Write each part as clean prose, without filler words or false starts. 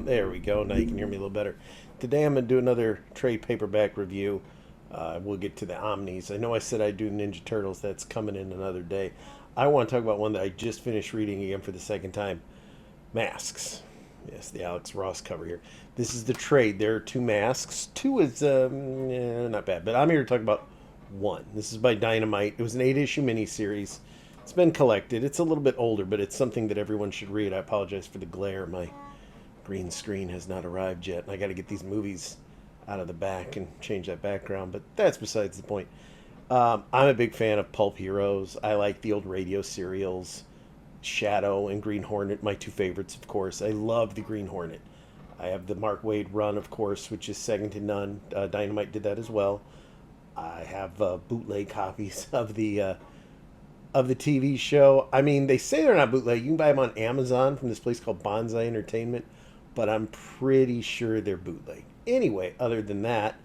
There we go. Now you can hear me a little better. Today I'm going to do another trade paperback review. We'll get to the Omnis. I know I said I'd do Ninja Turtles. That's coming in another day. I want to talk about one that I just finished reading again for the second time. Masks. Yes, the Alex Ross cover here. This is the trade. There are two masks. Two is not bad, but I'm here to talk about one. This is by Dynamite. It was an 8-issue miniseries. It's been collected. It's a little bit older, but it's something that everyone should read. I apologize for the glare. My green screen has not arrived yet, and I got to get these movies out of the back and change that background, but that's besides the point. I'm a big fan of pulp heroes. I like the old radio serials. Shadow and Green Hornet, my two favorites, of course. I love the Green Hornet. I have the Mark Waid run, of course, which is second to none. Dynamite did that as well. I have bootleg copies of the TV show. I mean, they say they're not bootleg. You can buy them on Amazon from this place called Bonsai Entertainment, but I'm pretty sure they're bootleg. Anyway, other than that,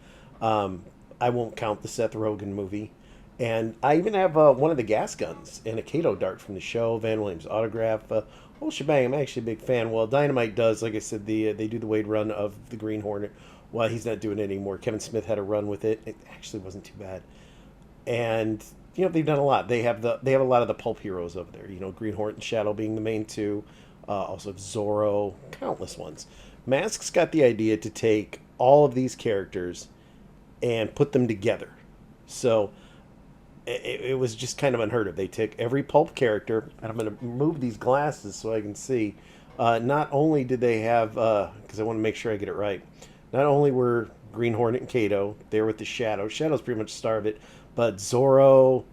I won't count the Seth Rogen movie. And I even have one of the gas guns and a Kato dart from the show, Van Williams autograph, whole shebang. I'm actually a big fan. Well, Dynamite does, like I said, they do the Waid run of the Green Hornet. Well, he's not doing it anymore. Kevin Smith had a run with it. It actually wasn't too bad. And they've done a lot. They have a lot of the pulp heroes over there. Green Hornet and Shadow being the main two. Also Zorro, countless ones. Masks got the idea to take all of these characters and put them together. So it was just kind of unheard of. They took every pulp character, and I'm going to move these glasses so I can see. Not only did they have, because I want to make sure I get it right, not only were Green Hornet and Kato there with the Shadow. Shadow's pretty much the star of it, but Zorro,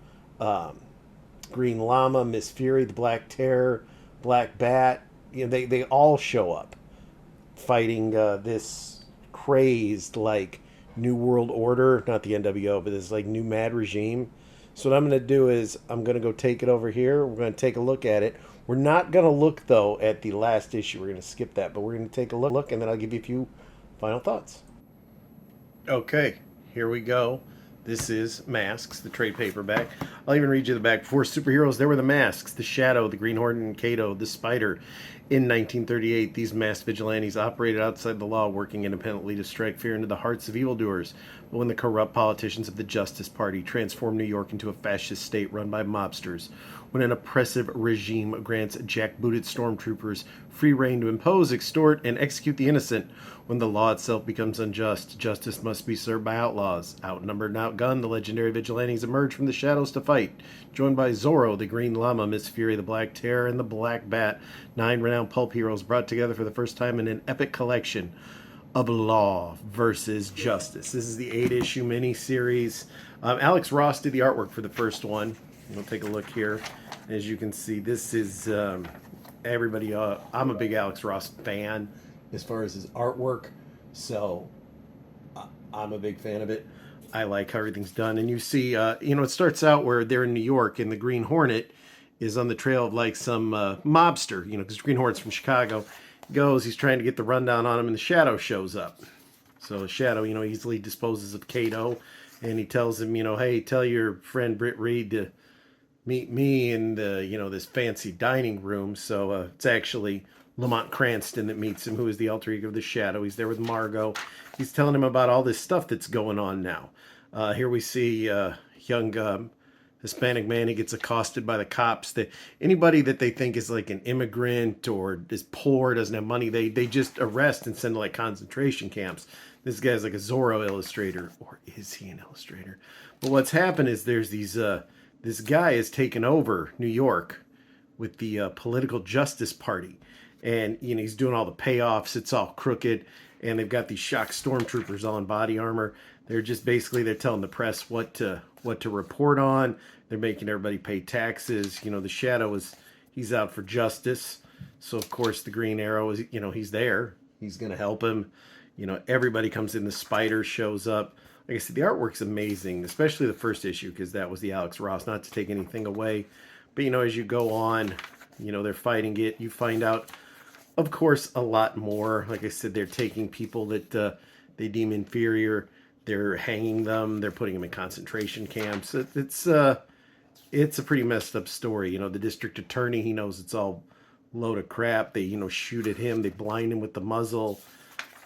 Green Lama, Miss Fury, the Black Terror, Black Bat, they all show up fighting this crazed, like, New World Order, not the NWO, but this, like, new mad regime. So what I'm going to do is I'm going to go take it over here. We're going to take a look at it. We're not going to look, though, at the last issue. We're going to skip that, but we're going to take a look, and then I'll give you a few final thoughts. Okay, here we go. This is Masks, the trade paperback. I'll even read you the back. Before superheroes, there were the Masks, the Shadow, the Green Hornet and Kato, the Spider. In 1938, these masked vigilantes operated outside the law, working independently to strike fear into the hearts of evildoers. But when the corrupt politicians of the Justice Party transformed New York into a fascist state run by mobsters, when an oppressive regime grants jackbooted stormtroopers free rein to impose, extort, and execute the innocent, when the law itself becomes unjust, justice must be served by outlaws. Outnumbered and outgunned, the legendary vigilantes emerge from the shadows to fight, joined by Zorro, the Green Lama, Miss Fury, the Black Terror, and the Black Bat, 9 renowned pulp heroes brought together for the first time in an epic collection of law versus justice. This is the 8-issue miniseries. Alex Ross did the artwork for the first one. We'll take a look here. As you can see, this is everybody. I'm a big Alex Ross fan as far as his artwork, so I'm a big fan of it. I like how everything's done. And you see, it starts out where they're in New York, and the Green Hornet is on the trail of like some mobster, because Green Hornet's from Chicago. He's trying to get the rundown on him, and the Shadow shows up. So the Shadow, easily disposes of Kato, and he tells him, hey, tell your friend Britt Reed to meet me in the, this fancy dining room. So it's actually Lamont Cranston that meets him, who is the alter ego of the Shadow. He's there with Margot. He's telling him about all this stuff that's going on now. Here we see young Hispanic man. He gets accosted by the cops. Anybody that they think is like an immigrant or is poor, doesn't have money, they just arrest and send to like concentration camps. This guy's like a Zorro illustrator, or is he an illustrator? But what's happened is there's these this guy has taken over New York with the political justice party, and he's doing all the payoffs. It's all crooked, and they've got these shock stormtroopers all in body armor. They're just they're telling the press what to report on. They're making everybody pay taxes. The Shadow he's out for justice. So of course the Green Arrow is, he's there. He's going to help him. Everybody comes in. The Spider shows up. Like I said, the artwork's amazing, especially the first issue, because that was the Alex Ross, not to take anything away. But, as you go on, they're fighting it. You find out, of course, a lot more. Like I said, they're taking people that they deem inferior. They're hanging them. They're putting them in concentration camps. It's a pretty messed up story. The district attorney, he knows it's all load of crap. They, shoot at him. They blind him with the muzzle.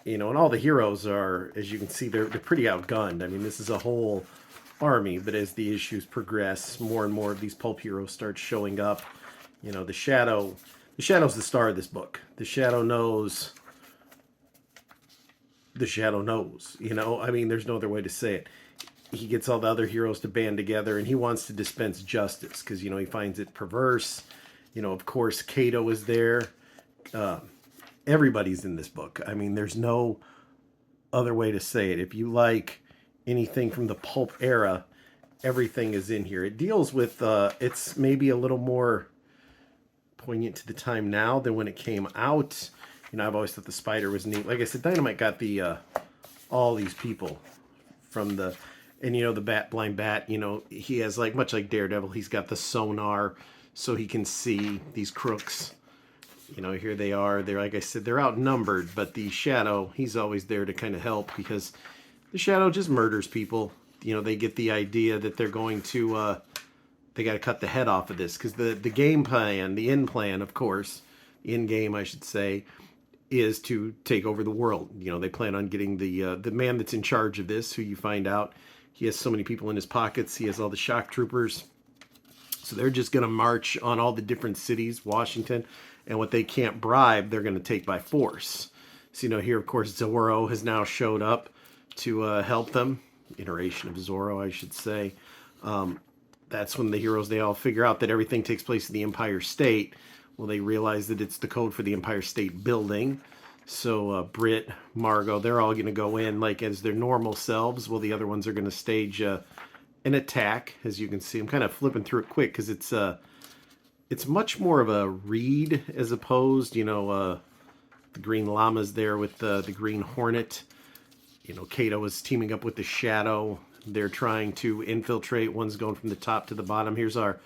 And all the heroes are, as you can see, they're pretty outgunned. I mean, this is a whole army, but as the issues progress, more and more of these pulp heroes start showing up. The Shadow's the star of this book. The Shadow knows. The Shadow knows. I mean, there's no other way to say it. He gets all the other heroes to band together, and he wants to dispense justice because he finds it perverse. Of course, Kato is there. Everybody's in this book. I mean, there's no other way to say it. If you like anything from the pulp era, everything is in here. It deals with, it's maybe a little more poignant to the time now than when it came out. I've always thought the Spider was neat. Like I said, Dynamite got the, all these people from the, and the blind bat, he has much like Daredevil, he's got the sonar so he can see these crooks. Here they are. They're, like I said, they're outnumbered, but the Shadow, he's always there to kind of help because the Shadow just murders people. They get the idea that they're going to, they got to cut the head off of this because the game plan, the end plan, of course, in game, I should say, is to take over the world. They plan on getting the man that's in charge of this, who you find out, he has so many people in his pockets. He has all the shock troopers. So they're just going to march on all the different cities, Washington, and what they can't bribe, they're going to take by force. So, here, of course, Zorro has now showed up to help them. Iteration of Zorro, I should say. That's when the heroes, they all figure out that everything takes place in the Empire State. Well, they realize that it's the code for the Empire State Building. So Britt, Margot, they're all going to go in as their normal selves. Well, the other ones are going to stage an attack, as you can see. I'm kind of flipping through it quick because it's much more of a read as opposed, the Green Lama's there with the Green Hornet. Kato is teaming up with the Shadow. They're trying to infiltrate. One's going from the top to the bottom. Here's our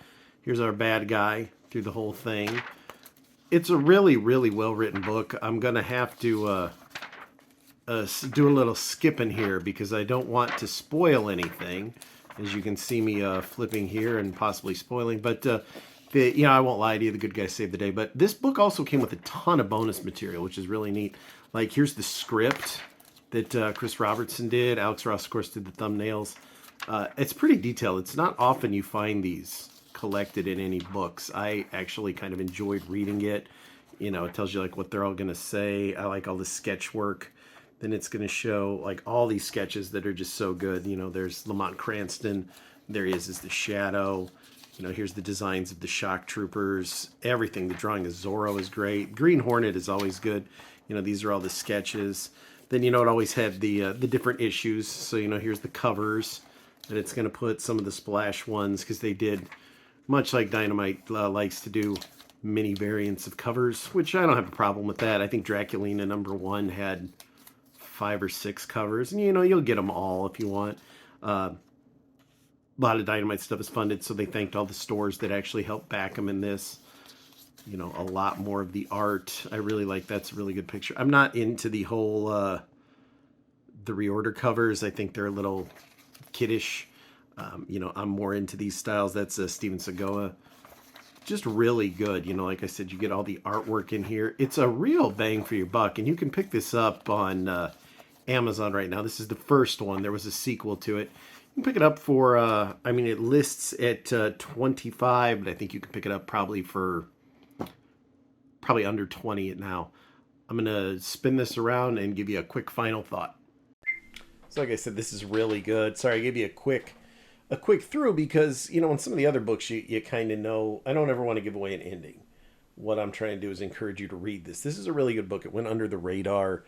bad guy through the whole thing. It's a really, really well-written book. I'm going to have to do a little skipping here because I don't want to spoil anything. As you can see me flipping here and possibly spoiling. But, I won't lie to you. The good guys saved the day. But this book also came with a ton of bonus material, which is really neat. Here's the script that Chris Robertson did. Alex Ross, of course, did the thumbnails. It's pretty detailed. It's not often you find these collected in any books. I actually kind of enjoyed reading it. It tells you what they're all going to say. I like all the sketch work. Then it's going to show all these sketches that are just so good. There's Lamont Cranston. There he is the Shadow. Here's the designs of the shock troopers. Everything. The drawing of Zorro is great. Green Hornet is always good. These are all the sketches. Then it always had the different issues. So here's the covers that it's going to put, some of the splash ones, because they did, much like Dynamite likes to do, mini variants of covers, which I don't have a problem with that. I think Draculina #1 had 5 or 6 covers, and you'll get them all if you want. A lot of Dynamite stuff is funded, so they thanked all the stores that actually helped back them in this. A lot more of the art. I really like, that's a really good picture. I'm not into the whole the reorder covers. I think they're a little kiddish. I'm more into these styles. That's Steven Seagoa. Just really good. Like I said, you get all the artwork in here. It's a real bang for your buck, and you can pick this up on Amazon right now. This is the first one. There was a sequel to it. You can pick it up for, it lists at $25, but I think you can pick it up probably for under $20 now. I'm going to spin this around and give you a quick final thought. So like I said, this is really good. Sorry, I gave you a quick through because, in some of the other books, you kind of know, I don't ever want to give away an ending. What I'm trying to do is encourage you to read this. This is a really good book. It went under the radar.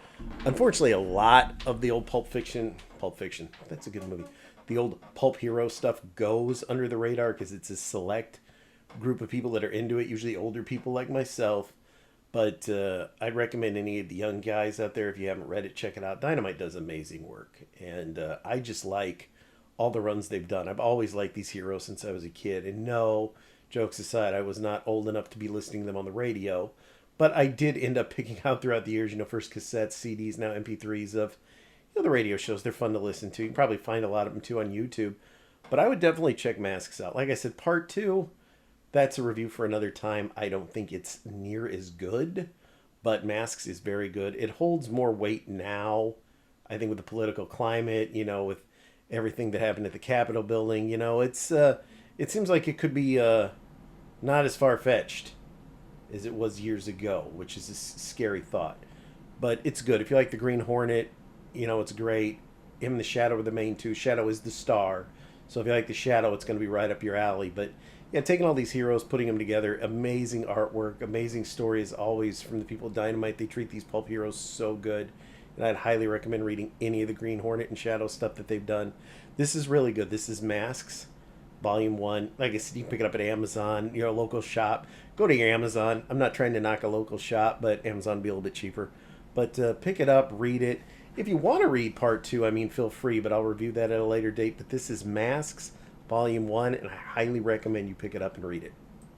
Unfortunately, a lot of the old Pulp Fiction, that's a good movie. The old pulp hero stuff goes under the radar because it's a select group of people that are into it, usually older people like myself. But I'd recommend any of the young guys out there, if you haven't read it, check it out. Dynamite does amazing work. And I just like all the runs they've done. I've always liked these heroes since I was a kid. And no, jokes aside, I was not old enough to be listening to them on the radio. But I did end up picking out throughout the years, first cassettes, CDs, now MP3s of the radio shows. They're fun to listen to. You can probably find a lot of them too on YouTube. But I would definitely check Masks out. Like I said, part 2, That's a review for another time. I don't think it's near as good, but Masks is very good. It holds more weight now, I think, with the political climate, with everything that happened at the Capitol building. It seems like it could be not as far fetched as it was years ago, which is a scary thought. But it's good. If you like the Green Hornet, it's great. Him and the Shadow are the main two. Shadow is the star. So if you like the Shadow, it's going to be right up your alley. But yeah, taking all these heroes, putting them together, amazing artwork, amazing story as always from the people at Dynamite. They treat these pulp heroes so good. And I'd highly recommend reading any of the Green Hornet and Shadow stuff that they've done. This is really good. This is Masks, Volume 1. Like I said, you can pick it up at Amazon, local shop. Go to your Amazon. I'm not trying to knock a local shop, but Amazon will be a little bit cheaper. But pick it up, read it. If you want to read part 2, feel free, but I'll review that at a later date. But this is Masks, Volume 1, and I highly recommend you pick it up and read it.